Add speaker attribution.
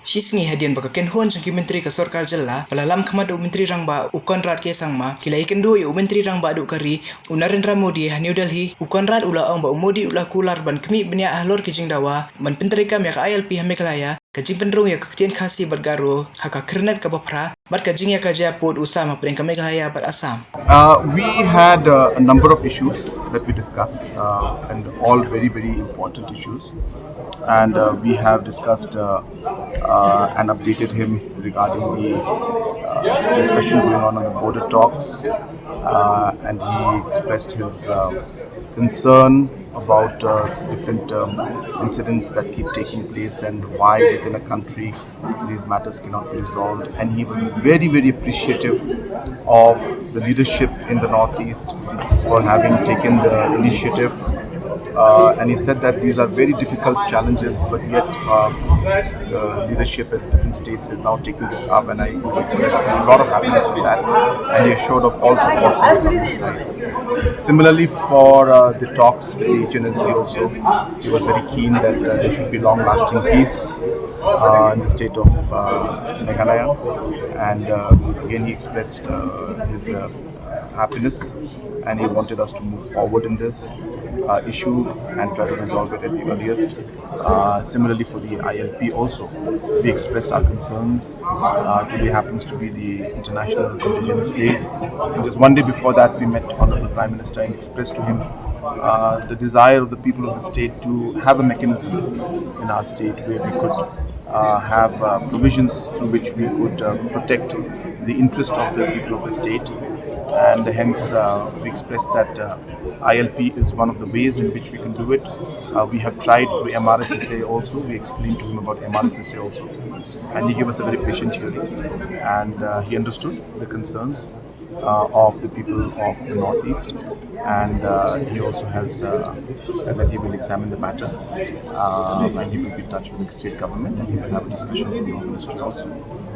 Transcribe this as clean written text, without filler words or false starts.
Speaker 1: Shisngi hadian baka kenhon sang menteri ka sorkar jella palalam khmadu menteri rangba ukonrat ke sangma kilai kendo yu menteri rangba du kari Narendra Modi New Delhi ukonrat ula ong ba Modi ula Kular ban Khmih benya ahlor ke Jingdawa man penterika yak ILP Hamekalaya kajing penrung yak ketien khasi bergaro haka kernet ka bapra mat kajing yak japut usama preng Hamekalaya bar Assam.
Speaker 2: We had a number of issues that we discussed, and all very, very important issues. And we have discussed and updated him regarding the discussion going on the border talks, and he expressed his concern about different incidents that keep taking place and why within a country these matters cannot be resolved. And he was very, very appreciative of the leadership in the Northeast for having taken the initiative. And he said that these are very difficult challenges, but yet the leadership at different states is now taking this up, and I expressed a lot of happiness in that, and he assured of all support from the government side. Similarly, for the talks with the HNLC also, he was very keen that there should be long-lasting peace in the state of Meghalaya, and again he expressed his happiness, and he wanted us to move forward in this issue and try to resolve it at the earliest. Similarly, for the ILP also, we expressed our concerns. Today happens to be the International Indigenous Day. And just one day before that, we met Honorable Prime Minister and expressed to him the desire of the people of the state to have a mechanism in our state where we could have provisions through which we could protect the interest of the people of the state. And hence we expressed that ILP is one of the ways in which we can do it. We have tried through MRSSA also. We explained to him about MRSSA also, and he gave us a very patient hearing, and he understood the concerns of the people of the Northeast, and he also has said that he will examine the matter, and he will be in touch with the state government, and he will have a discussion with the ministry also.